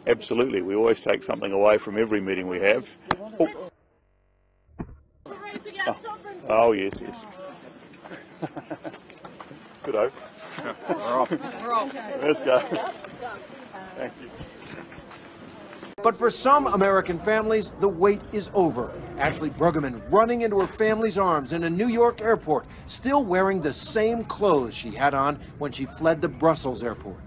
Absolutely. We always take something away from every meeting we have. Oh yes, yes. Good-o. We're off. Let's go. Thank you. But for some American families, the wait is over. Ashley Bruggeman running into her family's arms in a New York airport, still wearing the same clothes she had on when she fled the Brussels airport.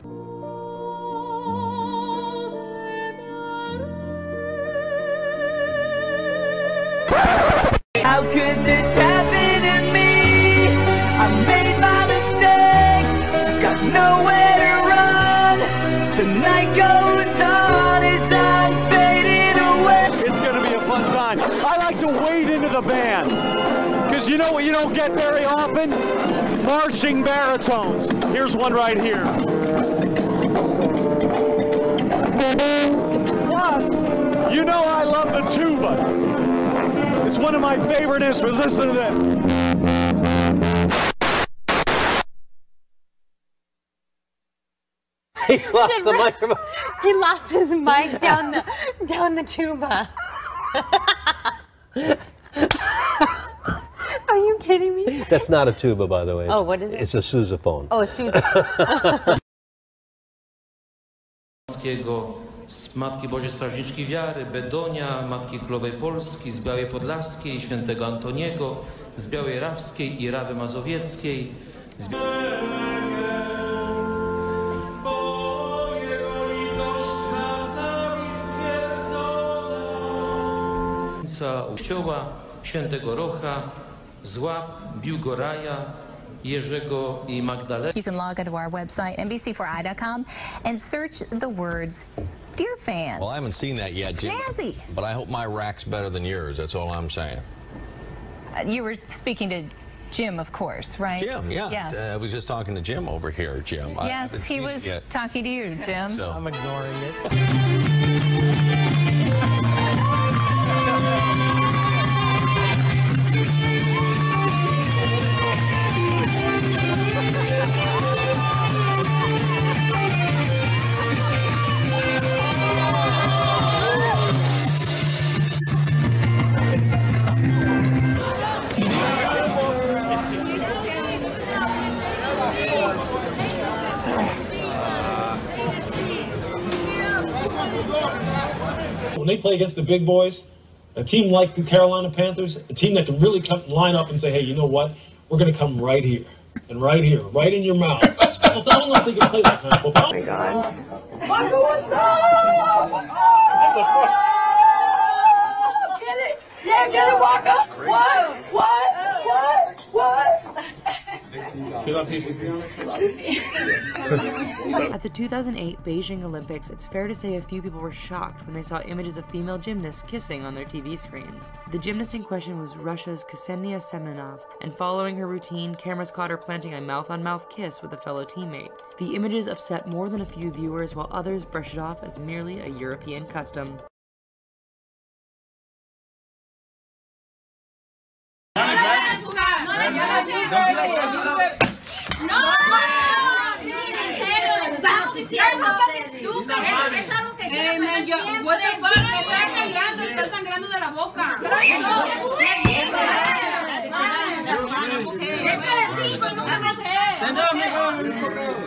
How could this happen to me? I made my mistakes, got nowhere to run. The night goes on as I'm fading away. It's going to be a fun time. I like to wade into the band, because you know what you don't get very often? Marching baritones. Here's one right here. Plus, you know I love the tuba. It's one of my favorite instruments. Listen to this. He lost the microphone. He lost his mic down the tuba. Are you kidding me? That's not a tuba, by the way. Oh, what is it? It's a sousaphone. Oh, a sousaphone. Z Matki Bożej Strażniczki Wiary, Bedonia, Matki Królowej Polski, z Białej Podlaskiej, Świętego Antoniego, z Białej Rawskiej i Rawy Mazowieckiej, z Kościoła, Świętego Rocha, z Łap, Biłgoraja, Jerzego i Magdaleny. You can log onto our website, NBC4i.com, and search the words Dear Fans. Well, I haven't seen that yet, Jim. Snazzy. But I hope my rack's better than yours. That's all I'm saying. You were speaking to Jim, of course, right? Jim, yeah. Yes. I was just talking to Jim over here, Jim. Yes, he was talking to you, Jim. So. I'm ignoring it. When they play against the big boys, a team like the Carolina Panthers, a team that can really come, line up and say, hey, you know what? We're going to come right here and right here, right in your mouth. I don't know if they can play that kind of football. Oh my God. Michael, what's up? Get it? Yeah, get it, Waka. What? At the 2008 Beijing Olympics, it's fair to say a few people were shocked when they saw images of female gymnasts kissing on their TV screens. The gymnast in question was Russia's Ksenia Semenov, and following her routine, cameras caught her planting a mouth-on-mouth kiss with a fellow teammate. The images upset more than a few viewers, while others brushed it off as merely a European custom.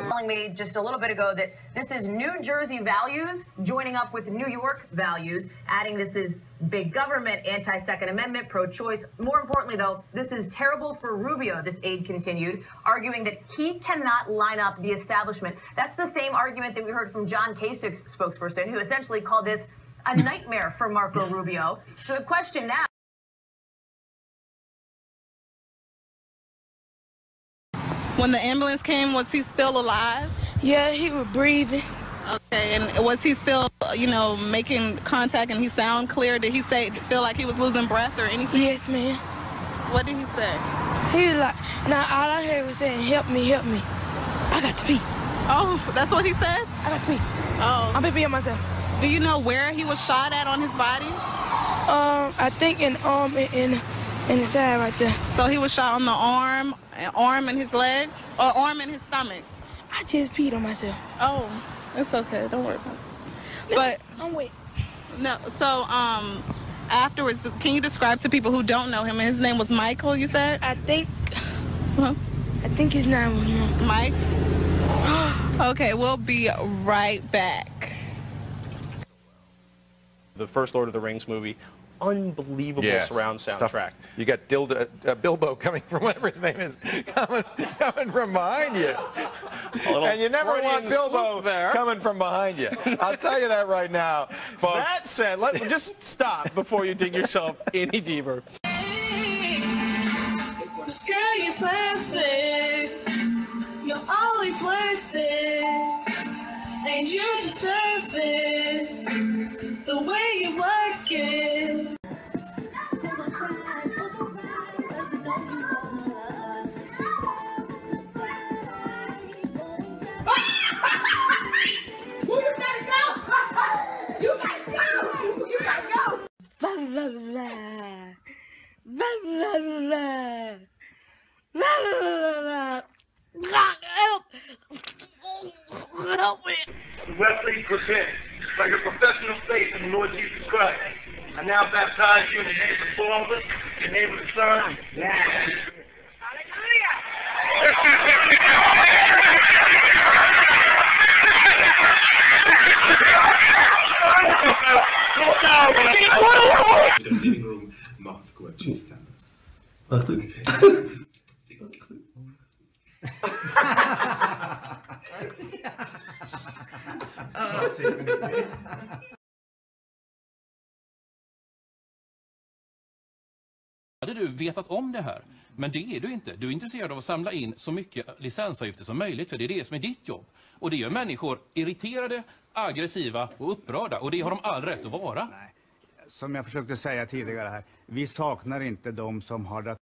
Telling me just a little bit ago that this is New Jersey values joining up with New York values, adding this is big government, anti-Second Amendment, pro-choice. More importantly, though, this is terrible for Rubio, this aide continued, arguing that he cannot line up the establishment. That's the same argument that we heard from John Kasich's spokesperson, who essentially called this a nightmare for Marco Rubio. So the question now... When the ambulance came, was he still alive? Yeah, he was breathing. Okay, and was he still, you know, making contact and he sound clear? Did he feel like he was losing breath or anything? Yes, ma'am. What did he say? He was like, now all I heard was saying, help me, help me. I got to pee. Oh, that's what he said? I got to pee. Oh. I'm peeing myself. Do you know where he was shot at on his body? I think in the side right there. So he was shot on the arm and his leg, or arm and his stomach? I just peed on myself. Oh, it's okay. Don't worry about it. But I'm wet. no, so afterwards, can you describe to people who don't know him? His name was Michael, you said? I think his name was Mike. Okay, we'll be right back. The first Lord of the Rings movie, unbelievable surround soundtrack. You got Bilbo coming from whatever his name is, coming from behind you. And you never want Bilbo coming from behind you. I'll tell you that right now, folks. That said, just stop before you dig yourself any deeper. Girl, you're perfect. You're always worth it. And you deserve it. The way you work it. You gotta go! You gotta go! You gotta go! Blah, blah, blah. Blah, blah, blah. Blah, blah, blah. Help! Help me! Wesley presents, like a professional faith in the Lord Jesus Christ. I now baptize you in the name of the Father, in the name of the Son. Den living room macht's gut. Tschüss zusammen. Achtung. Hade du vetat om det här, men det är du inte. Du är intresserad av att samla in så mycket licensavgifter som möjligt, för det är det som är ditt jobb. Och det gör människor irriterade, aggressiva och upprörda, och det har de all rätt att vara. Nej. Som jag försökte säga tidigare här, vi saknar inte de som har det.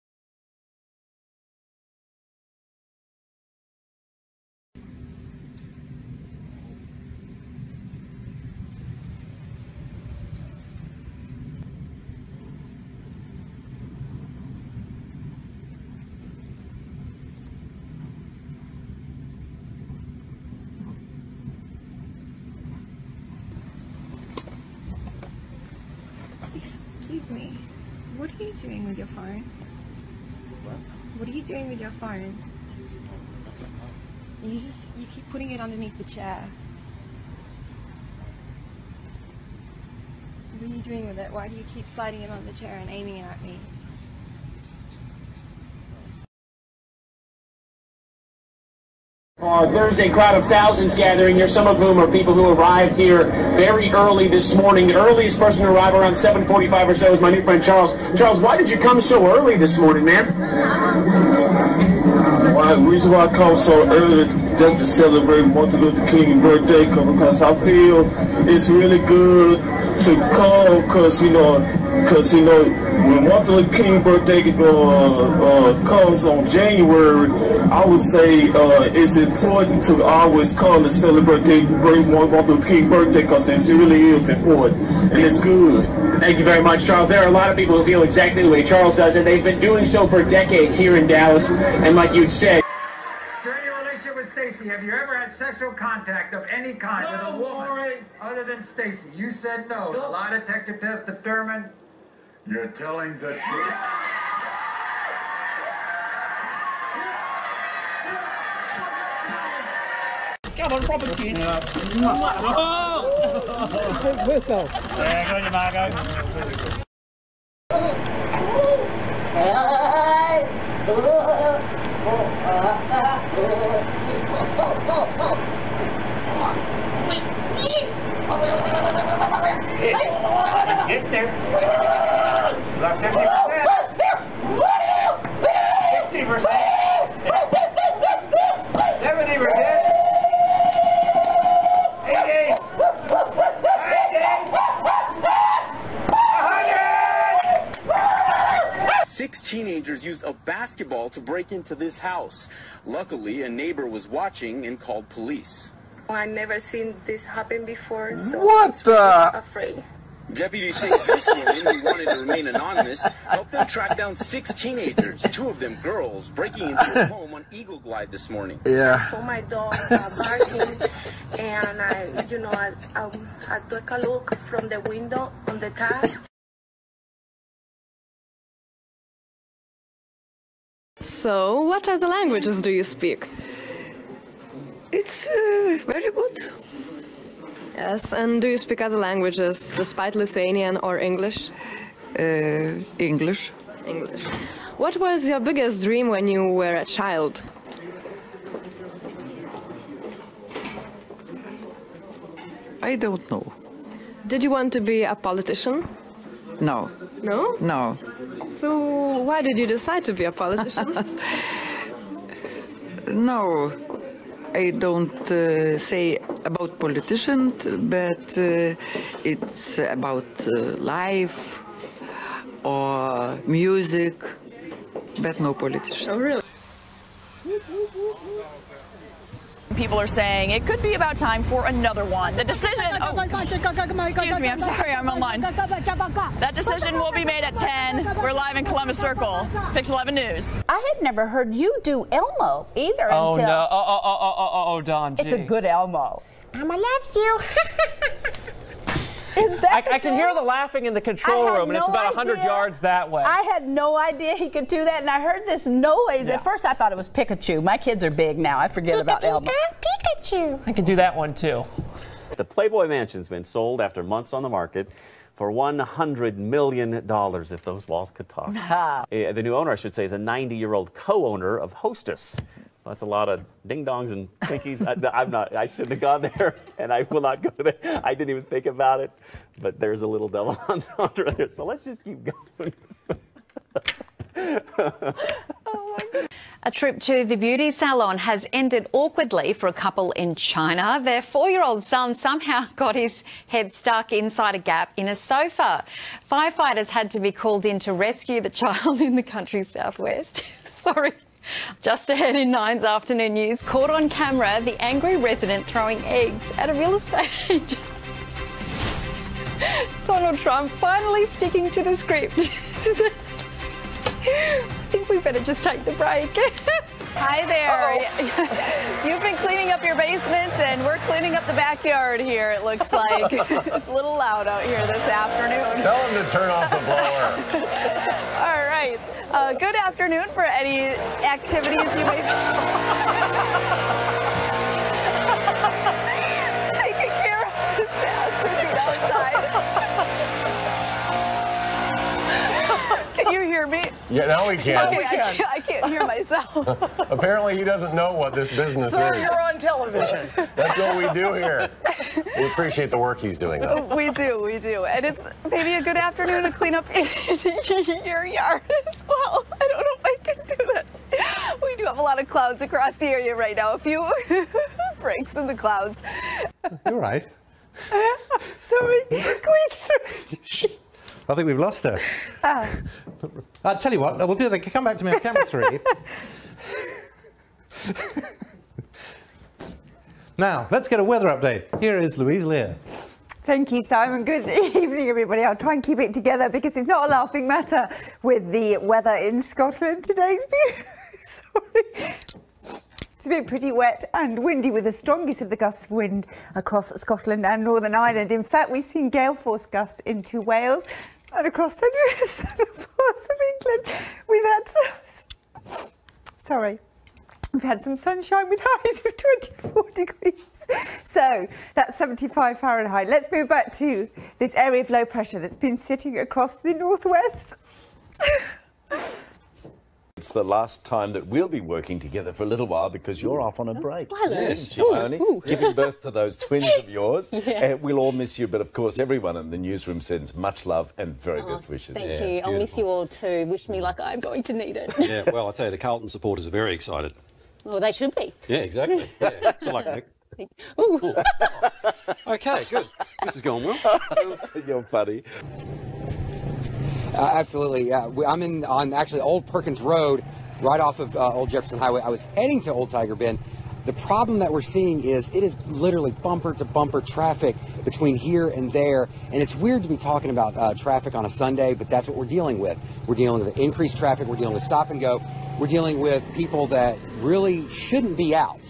Excuse me, what are you doing with your phone? What are you doing with your phone? You keep putting it underneath the chair. What are you doing with it? Why do you keep sliding it on the chair and aiming it at me? There's a crowd of thousands gathering here, some of whom are people who arrived here very early this morning. The earliest person to arrive around 7:45 or so is my new friend Charles. Charles, why did you come so early this morning, man? Well, the reason why I come so early just to celebrate Martin Luther King's birthday, because I feel it's really good to come, because you know, when Martin Luther King's birthday comes on January, I would say it's important to always come to celebrate Martin Luther King's birthday, because it really is important, and it's good. Thank you very much, Charles. There are a lot of people who feel exactly the way Charles does, and they've been doing so for decades here in Dallas, and like you'd said, During your relationship with Stacy, have you ever had sexual contact of any kind with a woman other than Stacy? You said no. The lie detector test determined you're telling the truth. Come on, proper kid. Oh! Whistle. Yeah, go on, you Margo. Get there. About 50%. 60%. 70%. 80. 6 teenagers used a basketball to break into this house. Luckily, a neighbor was watching and called police. I never seen this happen before, so What I'm really afraid. Deputies say this woman, who wanted to remain anonymous, helped them track down 6 teenagers, 2 of them girls, breaking into a home on Eagle Glide this morning. Yeah. I saw my dog barking, and I took a look from the window on the car. So, what other languages do you speak? It's very good. Yes, and do you speak other languages despite Lithuanian or English? English. English. What was your biggest dream when you were a child? I don't know. Did you want to be a politician? No. No? No. So why did you decide to be a politician? No. I don't say about politicians, but it's about life or music, but no politician. Oh, really? People are saying it could be about time for another one. The decision... Oh, excuse me, I'm sorry, I'm online. That decision will be made at 10. We're live in Columbus Circle. Pix 11 News. I had never heard you do Elmo either Oh, until... no. Oh, Don, gee. It's a good Elmo. Elmo loves you. Is that I can hear the laughing in the control room, and it's about 100 yards that way. I had no idea he could do that, and I heard this noise. Yeah. At first, I thought it was Pikachu. My kids are big now. I forget about Elmo. Pikachu. I can do that one, too. The Playboy Mansion's been sold after months on the market for $100 million, if those walls could talk. The new owner, I should say, is a 90-year-old co-owner of Hostess. So that's a lot of ding-dongs and Twinkies. I shouldn't have gone there, and I will not go there. I didn't even think about it, but there's a little double entendre there. So let's just keep going. A trip to the beauty salon has ended awkwardly for a couple in China. Their 4-year-old son somehow got his head stuck inside a gap in a sofa. Firefighters had to be called in to rescue the child in the country's southwest. Sorry. Just ahead in 9's afternoon news, caught on camera, the angry resident throwing eggs at a real estate agent. Donald Trump finally sticking to the script. I think we better just take the break. Hi there. You've been cleaning up your basement, and we're cleaning up the backyard here, it looks like. It's a little loud out here this afternoon. Tell him to turn off the blower. All right. Good afternoon for any activities you may be taking care of this afternoon outside. Can you hear me? Yeah, now we can. Okay, I can't hear myself. Apparently he doesn't know what this business is. Sir, you're on television. That's what we do here. We appreciate the work he's doing, though. We do. And it's maybe a good afternoon to clean up your yard as well. I don't know if I can do this. We do have a lot of clouds across the area right now. A few breaks in the clouds. You're right. Sorry. I think we've lost her. I'll tell you what, we'll do that. Come back to me on camera 3. Now, let's get a weather update. Here is Louise Lear. Thank you, Simon. Good evening, everybody. I'll try and keep it together because it's not a laughing matter with the weather in Scotland today. It's been pretty wet and windy with the strongest of the gusts of wind across Scotland and Northern Ireland. In fact, we've seen gale force gusts into Wales and across central parts of England. We've had some sunshine with highs of 24 degrees. So that's 75 Fahrenheit. Let's move back to this area of low pressure that's been sitting across the northwest. It's the last time that we'll be working together for a little while because you're off on a break. Hello. Yes, Tony, giving birth to those twins of yours. Yeah. We'll all miss you, but of course everyone in the newsroom sends much love and very best wishes. Thank you. I'll miss you all too. Wish me luck. I'm going to need it. Yeah, well, I'll tell you, the Carlton supporters are very excited. Well, they should be. Yeah, exactly. Yeah. Good luck, Nick. Ooh. Okay, good. This is going well. You're funny. Absolutely. I'm on actually Old Perkins Road, right off of Old Jefferson Highway. I was heading to Old Tiger Bend. The problem that we're seeing is it is literally bumper to bumper traffic between here and there. And it's weird to be talking about traffic on a Sunday, but that's what we're dealing with. We're dealing with increased traffic. We're dealing with stop and go. We're dealing with people that really shouldn't be out.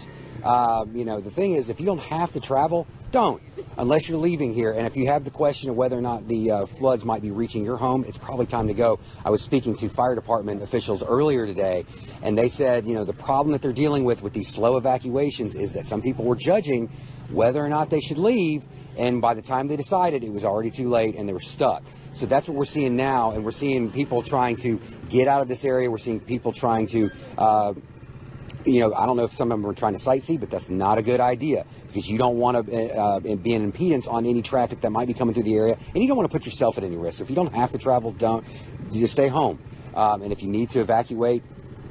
You know, the thing is, if you don't have to travel, don't, unless you're leaving here. And if you have the question of whether or not the floods might be reaching your home, it's probably time to go. I was speaking to fire department officials earlier today, and they said, you know, the problem that they're dealing with these slow evacuations is that some people were judging whether or not they should leave, and by the time they decided, it was already too late and they were stuck. So that's what we're seeing now, and we're seeing people trying to get out of this area. We're seeing people trying to you know, I don't know if some of them are trying to sightsee, but that's not a good idea, because you don't want to be an impedance on any traffic that might be coming through the area, and you don't want to put yourself at any risk. So if you don't have to travel, don't. You just stay home. And if you need to evacuate,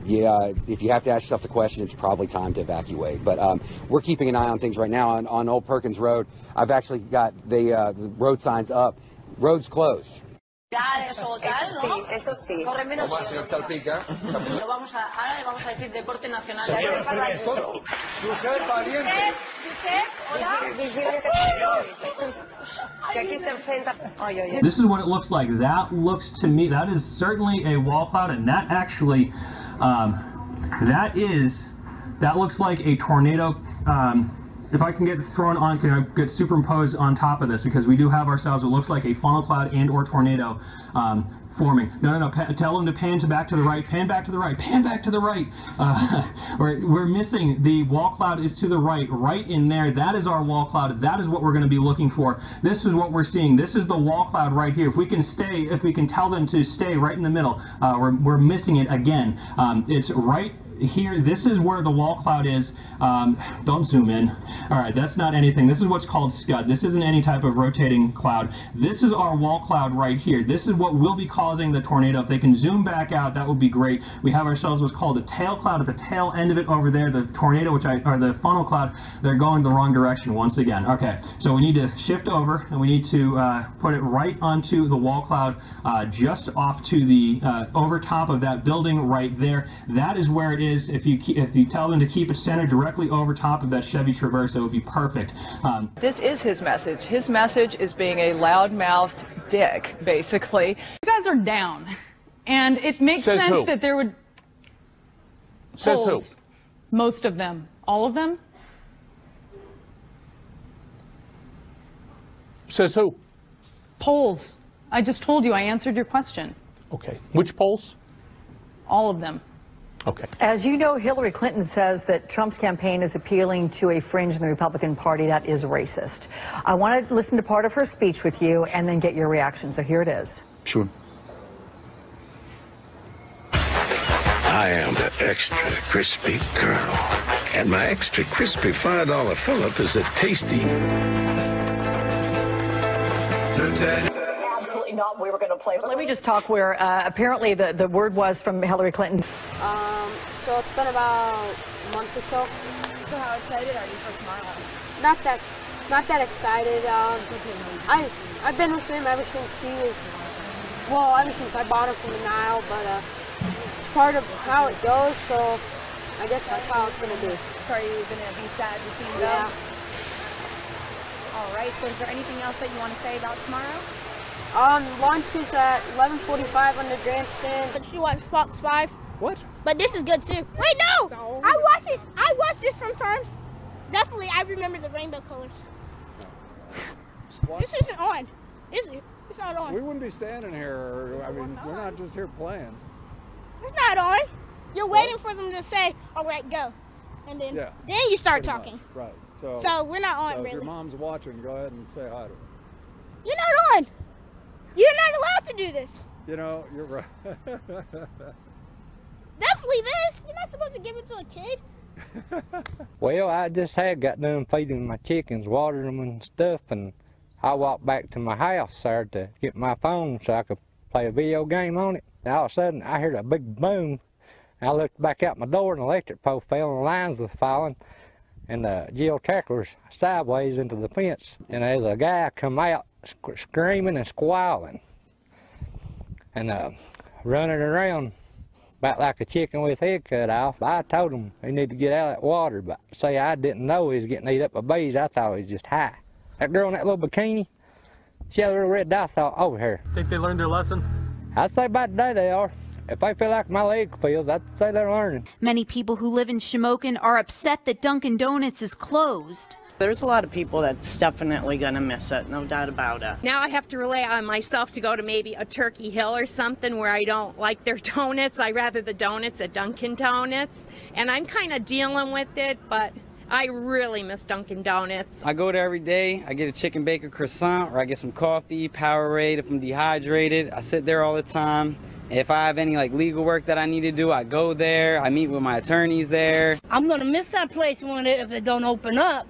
if you have to ask yourself the question, it's probably time to evacuate. But we're keeping an eye on things right now on Old Perkins Road. I've actually got the road signs up. Road's closed. Eso sí. ¿Cómo al señor Chalpica? Ahora le vamos a decir deporte nacional. Josep Valiente. This is what it looks like. That looks to me, that is certainly a wall cloud, and that actually, that looks like a tornado. If I can get thrown on, can I get superimposed on top of this? Because we do have ourselves, it looks like a funnel cloud and or tornado forming. No, tell them to pan back to the right, pan back to the right, pan back to the right. We're missing, the wall cloud is to the right, right in there. That is our wall cloud. That is what we're gonna be looking for. This is what we're seeing. This is the wall cloud right here. If we can tell them to stay right in the middle, we're missing it again. It's right here. This is where the wall cloud is. Don't zoom in. All right, that's not anything. This is what's called scud. This isn't any type of rotating cloud. This is our wall cloud right here. This is what will be causing the tornado. If they can zoom back out, that would be great. We have ourselves what's called a tail cloud at the tail end of it over there. The tornado, or the funnel cloud, they're going the wrong direction once again. Okay, so we need to shift over, and we need to put it right onto the wall cloud, just off to the over top of that building right there. That is where it is. If you tell them to keep it centered directly over top of that Chevy Traverse, that would be perfect. This is his message. His message is being a loud-mouthed dick, basically. You guys are down, and it makes sense that there would... Says who? Most of them. All of them? Says who? Polls. I just told you. I answered your question. Okay. Which polls? All of them. Okay. As you know, Hillary Clinton says that Trump's campaign is appealing to a fringe in the Republican Party that is racist. I want to listen to part of her speech with you and then get your reaction. So here it is. Sure. I am the extra crispy Colonel, and my extra crispy $5 fill-up is a tasty Lieutenant. Not we were going to play. Let me just talk where apparently the word was from Hillary Clinton. So it's been about a month or so. So how excited are you for tomorrow? Not that excited. I've been with him ever since ever since I bought him from the Nile, but it's part of how it goes, so I guess that's how it's going to be. So are you going to be sad to see him go? Yeah. All right, so is there anything else that you want to say about tomorrow? Lunch is at 11:45 on the grandstand. But you watch Fox 5? What? But this is good too. Wait, no! I watch it. I watch this sometimes. Definitely, I remember the rainbow colors. This isn't on, is it? It's not on. We wouldn't be standing here. I mean, we're not just here playing. It's not on. You're waiting for them to say, all right, go. And then, you start talking. Right. So we're not on, so really. If your mom's watching, go ahead and say hi to her. You're not on. You're not allowed to do this. You know, you're right. Definitely this. You're not supposed to give it to a kid. Well, I just had got done feeding my chickens, watering them and stuff, and I walked back to my house there to get my phone so I could play a video game on it. And all of a sudden, I heard a big boom. I looked back out my door, and the electric pole fell, and the lines were falling, and the geotracker was sideways into the fence, and there's a guy come out screaming and squalling, and running around about like a chicken with his head cut off. I told him he needed to get out of that water, but say I didn't know he was getting eat up by bees. I thought he was just high. That girl in that little bikini, she had a little red dye thought over her. Think they learned their lesson? I'd say by today they are. If they feel like my leg feels, I'd say they're learning. Many people who live in Shamokin are upset that Dunkin' Donuts is closed. There's a lot of people that's definitely going to miss it, no doubt about it. Now I have to rely on myself to go to maybe a Turkey Hill or something where I don't like their donuts. I rather the donuts at Dunkin' Donuts. And I'm kind of dealing with it, but I really miss Dunkin' Donuts. I go there every day. I get a chicken bacon croissant, or I get some coffee, Powerade if I'm dehydrated. I sit there all the time. If I have any legal work that I need to do, I go there. I meet with my attorneys there. I'm going to miss that place if it don't open up.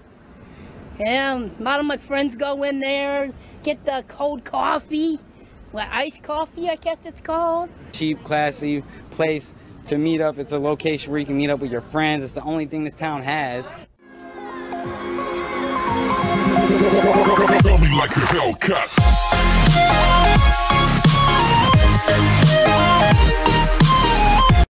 Yeah, a lot of my friends go in there, get the cold coffee, iced coffee, I guess it's called. Cheap, classy place to meet up. It's a location where you can meet up with your friends. It's the only thing this town has. Tell me like a Hellcat.